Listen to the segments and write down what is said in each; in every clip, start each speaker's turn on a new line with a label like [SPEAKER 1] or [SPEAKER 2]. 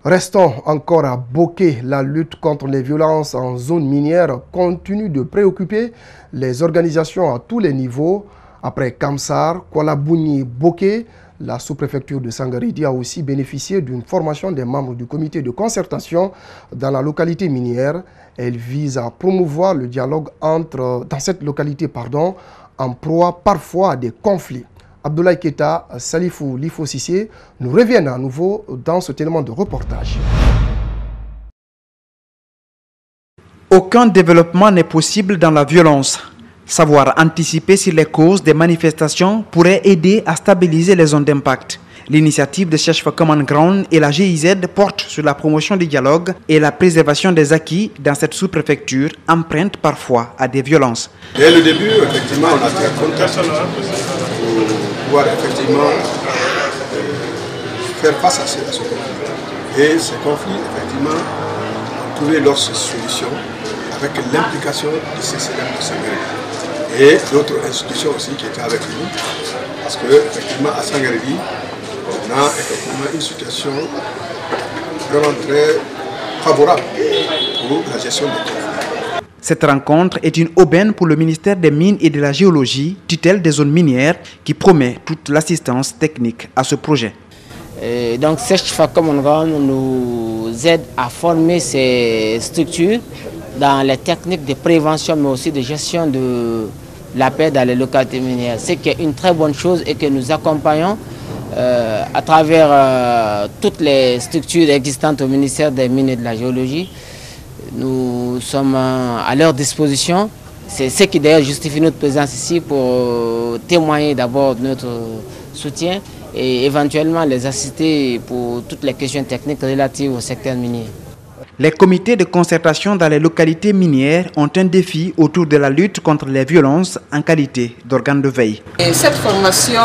[SPEAKER 1] Restons encore à Boké. La lutte contre les violences en zone minière continue de préoccuper les organisations à tous les niveaux. Après Kamsar, Kwalabouni, Boké, la sous-préfecture de Sangaridi a aussi bénéficié d'une formation des membres du comité de concertation dans la localité minière. Elle vise à promouvoir le dialogue dans cette localité, en proie parfois à des conflits. Abdoulaye Keita, Salifou Lifo Sissé nous reviennent à nouveau dans ce élément de reportage.
[SPEAKER 2] Aucun développement n'est possible dans la violence. Savoir anticiper sur les causes des manifestations pourrait aider à stabiliser les zones d'impact. L'initiative de Cheshfa Common Ground et la GIZ porte sur la promotion du dialogue et la préservation des acquis dans cette sous-préfecture empreinte parfois à des violences.
[SPEAKER 3] Dès le début, effectivement, on a fait contact pour pouvoir effectivement faire face à ce conflit. Et ces conflits, effectivement, ont trouvé leur solution avec l'implication du CCLM de Sangaridi et d'autres institutions aussi qui étaient avec nous. Parce que, effectivement, à Sangaridi, on a effectivement une situation vraiment très favorable pour la gestion des conflits.
[SPEAKER 2] Cette rencontre est une aubaine pour le ministère des Mines et de la Géologie, tutelle des zones minières, qui promet toute l'assistance technique à ce projet.
[SPEAKER 4] Donc, Cheshfa Common Ground nous aide à former ces structures dans les techniques de prévention, mais aussi de gestion de la paix dans les localités minières. C'est une très bonne chose et que nous accompagnons à travers toutes les structures existantes au ministère des Mines et de la Géologie. Nous sommes à leur disposition. C'est ce qui d'ailleurs justifie notre présence ici pour témoigner d'abord de notre soutien et éventuellement les assister pour toutes les questions techniques relatives au secteur minier.
[SPEAKER 2] Les comités de concertation dans les localités minières ont un défi autour de la lutte contre les violences en qualité d'organe de veille.
[SPEAKER 5] Et cette formation,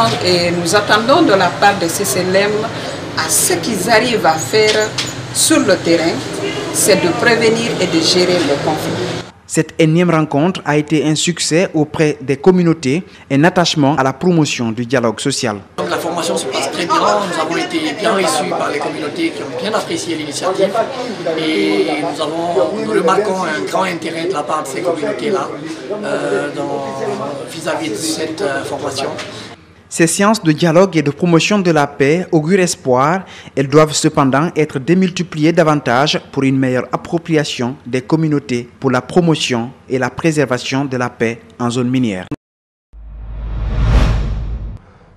[SPEAKER 5] nous attendons de la part des CCLM à ce qu'ils arrivent à faire sur le terrain, c'est de prévenir et de gérer les conflits.
[SPEAKER 2] Cette énième rencontre a été un succès auprès des communautés, un attachement à la promotion du dialogue social.
[SPEAKER 6] La formation se passe très bien, nous avons été bien reçus par les communautés qui ont bien apprécié l'initiative et nous remarquons un grand intérêt de la part de ces communautés-là vis-à-vis de cette formation.
[SPEAKER 2] Ces séances de dialogue et de promotion de la paix augurent espoir. Elles doivent cependant être démultipliées davantage pour une meilleure appropriation des communautés pour la promotion et la préservation de la paix en zone minière.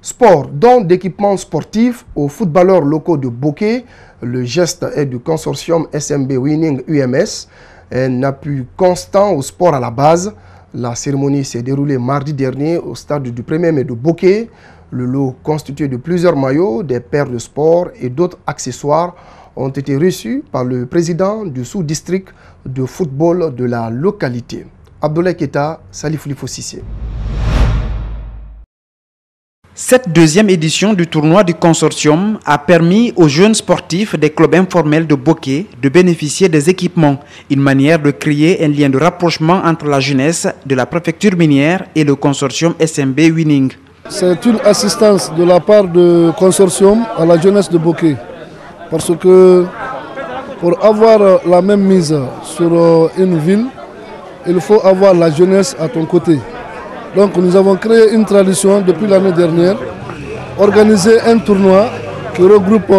[SPEAKER 1] Sport, don d'équipements sportifs aux footballeurs locaux de Boké. Le geste est du consortium SMB Winning UMS, un appui constant au sport à la base. La cérémonie s'est déroulée mardi dernier au stade du 1er mai de Boké. Le lot constitué de plusieurs maillots, des paires de sport et d'autres accessoires ont été reçus par le président du sous-district de football de la localité. Abdoulaye Keita, Salifou Lifo Sissé.
[SPEAKER 2] Cette deuxième édition du tournoi du consortium a permis aux jeunes sportifs des clubs informels de Boké de bénéficier des équipements, une manière de créer un lien de rapprochement entre la jeunesse de la préfecture minière et le consortium SMB Winning.
[SPEAKER 7] C'est une assistance de la part du consortium à la jeunesse de Boké, parce que pour avoir la même mise sur une ville, il faut avoir la jeunesse à ton côté. Donc nous avons créé une tradition depuis l'année dernière, organiser un tournoi qui regroupe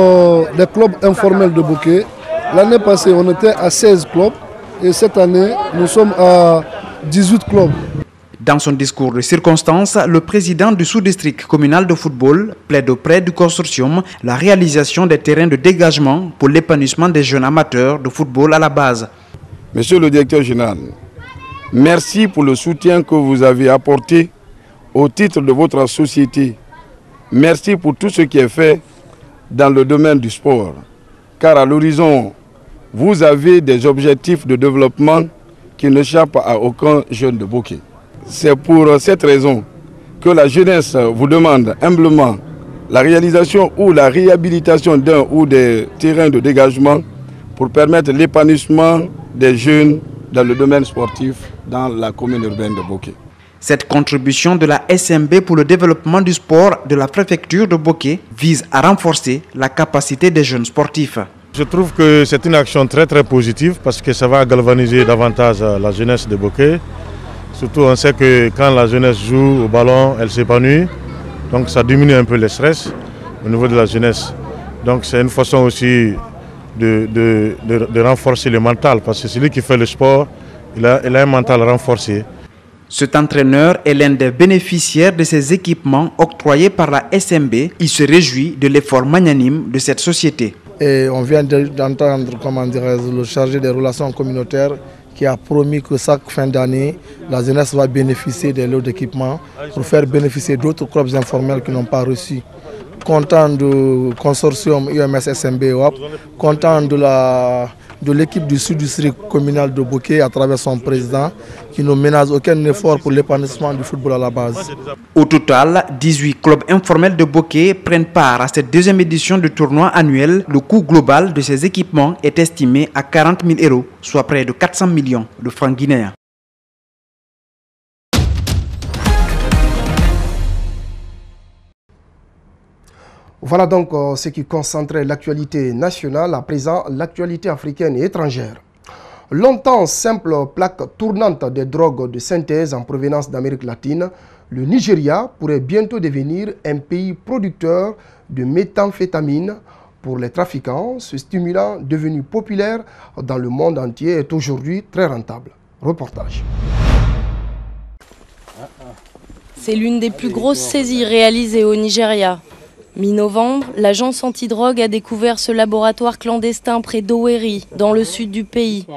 [SPEAKER 7] des clubs informels de Boké. L'année passée, on était à 16 clubs et cette année, nous sommes à 18 clubs.
[SPEAKER 2] Dans son discours de circonstance, le président du sous-district communal de football plaide auprès du consortium la réalisation des terrains de dégagement pour l'épanouissement des jeunes amateurs de football à la base.
[SPEAKER 8] Monsieur le directeur général, merci pour le soutien que vous avez apporté au titre de votre société. Merci pour tout ce qui est fait dans le domaine du sport. Car à l'horizon, vous avez des objectifs de développement qui n'échappent à aucun jeune de Boké. C'est pour cette raison que la jeunesse vous demande humblement la réalisation ou la réhabilitation d'un ou des terrains de dégagement pour permettre l'épanouissement des jeunes dans le domaine sportif dans la commune urbaine de Boké.
[SPEAKER 2] Cette contribution de la SMB pour le développement du sport de la préfecture de Boké vise à renforcer la capacité des jeunes sportifs.
[SPEAKER 9] Je trouve que c'est une action très positive parce que ça va galvaniser davantage la jeunesse de Bokeh. Surtout on sait que quand la jeunesse joue au ballon, elle s'épanouit. Donc ça diminue un peu le stress au niveau de la jeunesse. Donc c'est une façon aussi de renforcer le mental parce que celui qui fait le sport, il a un mental renforcé.
[SPEAKER 2] Cet entraîneur est l'un des bénéficiaires de ces équipements octroyés par la SMB. Il se réjouit de l'effort magnanime de cette société.
[SPEAKER 7] Et on vient d'entendre le chargé des relations communautaires qui a promis que chaque fin d'année, la jeunesse va bénéficier des lots d'équipements pour faire bénéficier d'autres corps informels qui n'ont pas reçu. Content du consortium UMS-SMB EOAP, content de l'équipe du sud-district communal de Bokeh à travers son président qui ne ménage aucun effort pour l'épanouissement du football à la base.
[SPEAKER 2] Au total, 18 clubs informels de Bokeh prennent part à cette deuxième édition du tournoi annuel. Le coût global de ces équipements est estimé à 40 000 €, soit près de 400 millions de francs guinéens.
[SPEAKER 1] Voilà donc ce qui concentrait l'actualité nationale. À présent, l'actualité africaine et étrangère. Longtemps simple plaque tournante des drogues de synthèse en provenance d'Amérique latine, le Nigeria pourrait bientôt devenir un pays producteur de méthamphétamine pour les trafiquants. Ce stimulant devenu populaire dans le monde entier est aujourd'hui très rentable. Reportage.
[SPEAKER 10] C'est l'une des plus grosses saisies réalisées au Nigeria. Mi-novembre, l'agence antidrogue a découvert ce laboratoire clandestin près d'Owerri, dans le sud du pays.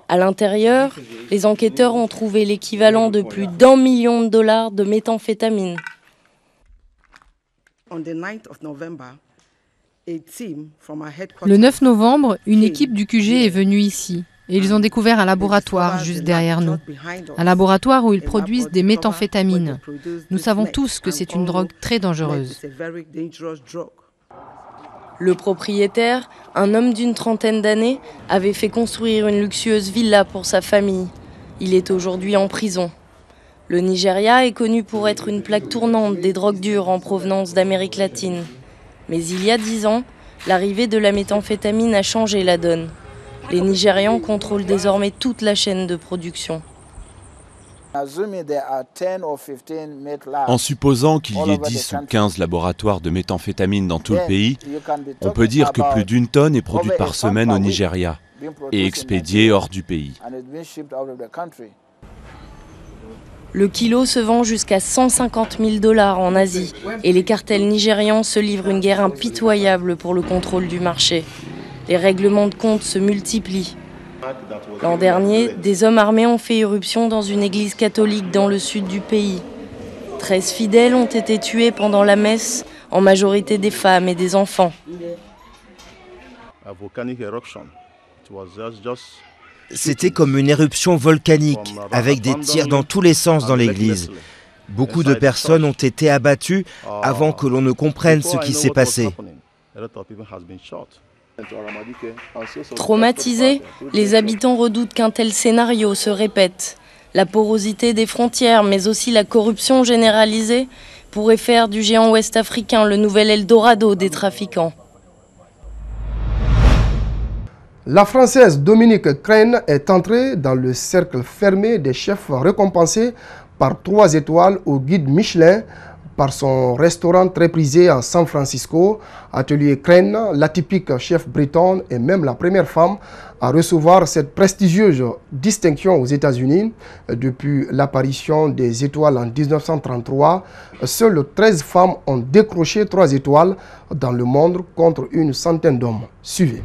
[SPEAKER 10] À l'intérieur, les enquêteurs ont trouvé l'équivalent de plus d'1 million de dollars de méthamphétamine.
[SPEAKER 11] Le 9 novembre, une équipe du QG est venue ici et ils ont découvert un laboratoire juste derrière nous. Un laboratoire où ils produisent des méthamphétamines. Nous savons tous que c'est une drogue très dangereuse.
[SPEAKER 10] Le propriétaire, un homme d'une trentaine d'années, avait fait construire une luxueuse villa pour sa famille. Il est aujourd'hui en prison. Le Nigeria est connu pour être une plaque tournante des drogues dures en provenance d'Amérique latine. Mais il y a 10 ans, l'arrivée de la méthamphétamine a changé la donne. Les Nigérians contrôlent désormais toute la chaîne de production.
[SPEAKER 12] En supposant qu'il y ait 10 ou 15 laboratoires de méthamphétamine dans tout le pays, on peut dire que plus d'1 tonne est produite par semaine au Nigeria et expédiée hors du pays.
[SPEAKER 10] Le kilo se vend jusqu'à 150 000 $ en Asie et les cartels nigérians se livrent une guerre impitoyable pour le contrôle du marché. Les règlements de compte se multiplient. L'an dernier, des hommes armés ont fait irruption dans une église catholique dans le sud du pays. 13 fidèles ont été tués pendant la messe, en majorité des femmes et des enfants.
[SPEAKER 13] C'était comme une éruption volcanique, avec des tirs dans tous les sens dans l'église. Beaucoup de personnes ont été abattues avant que l'on ne comprenne ce qui s'est passé.
[SPEAKER 10] Traumatisés, les habitants redoutent qu'un tel scénario se répète. La porosité des frontières, mais aussi la corruption généralisée, pourrait faire du géant ouest-africain le nouvel Eldorado des trafiquants.
[SPEAKER 1] La Française Dominique Crène est entrée dans le cercle fermé des chefs récompensés par 3 étoiles au guide Michelin par son restaurant très prisé à San Francisco. Atelier Crène, l'atypique chef bretonne est même la première femme à recevoir cette prestigieuse distinction aux États-Unis. Depuis l'apparition des étoiles en 1933, seules 13 femmes ont décroché 3 étoiles dans le monde contre une centaine d'hommes. Suivez.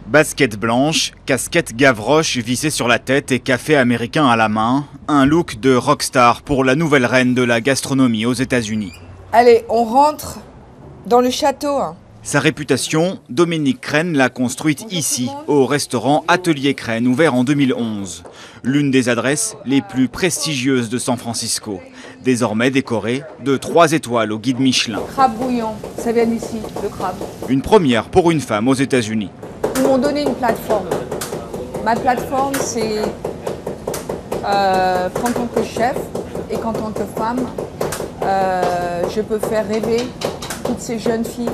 [SPEAKER 14] Basket blanche, casquette Gavroche vissée sur la tête et café américain à la main. Un look de rockstar pour la nouvelle reine de la gastronomie aux États-Unis.
[SPEAKER 15] Allez, on rentre dans le château.
[SPEAKER 14] Sa réputation, Dominique Crène l'a construite ici, au restaurant Atelier Crène, ouvert en 2011. L'une des adresses les plus prestigieuses de San Francisco. Désormais décorée de 3 étoiles au guide Michelin.
[SPEAKER 15] Crabe bouillon, ça vient d'ici, le crabe.
[SPEAKER 14] Une première pour une femme aux États-Unis.
[SPEAKER 15] Ils m'ont donné une plateforme. Ma plateforme, c'est qu'en tant que chef et qu'en tant que femme, je peux faire rêver toutes ces jeunes filles,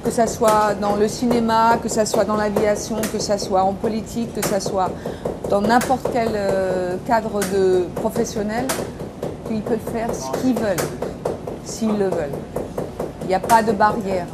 [SPEAKER 15] que ce soit dans le cinéma, que ce soit dans l'aviation, que ce soit en politique, que ce soit dans n'importe quel cadre professionnel, qu'ils peuvent faire ce qu'ils veulent, s'ils le veulent. Il n'y a pas de barrière.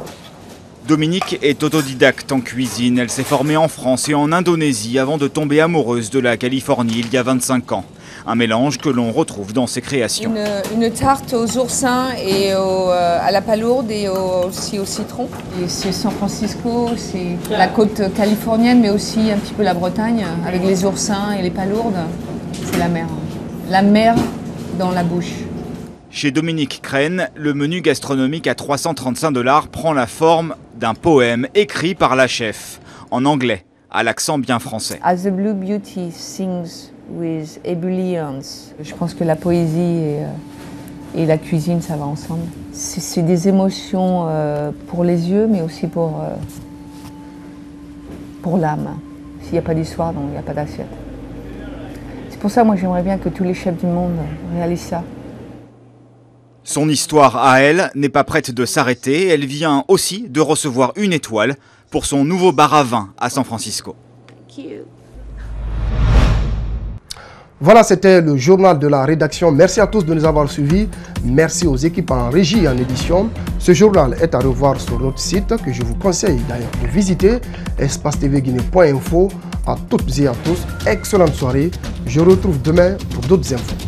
[SPEAKER 14] Dominique est autodidacte en cuisine. Elle s'est formée en France et en Indonésie avant de tomber amoureuse de la Californie il y a 25 ans. Un mélange que l'on retrouve dans ses créations.
[SPEAKER 15] Une tarte aux oursins et à la palourde et aussi au citron. C'est San Francisco, c'est la côte californienne, mais aussi un petit peu la Bretagne, avec les oursins et les palourdes. C'est la mer. La mer dans la bouche.
[SPEAKER 14] Chez Dominique Crène, le menu gastronomique à 335 $ prend la forme d'un poème écrit par la chef, en anglais, à l'accent bien français.
[SPEAKER 15] As the blue beauty sings with ebullience. Je pense que la poésie et la cuisine, ça va ensemble. C'est des émotions pour les yeux, mais aussi pour l'âme. S'il n'y a pas d'histoire, donc il n'y a pas d'assiette. C'est pour ça, moi, j'aimerais bien que tous les chefs du monde réalisent ça.
[SPEAKER 14] Son histoire à elle n'est pas prête de s'arrêter. Elle vient aussi de recevoir une étoile pour son nouveau bar à vin à San Francisco.
[SPEAKER 1] Voilà, c'était le journal de la rédaction. Merci à tous de nous avoir suivis. Merci aux équipes en régie et en édition. Ce journal est à revoir sur notre site que je vous conseille d'ailleurs de visiter, espacetvguinée.info. À toutes et à tous, excellente soirée. Je retrouve demain pour d'autres infos.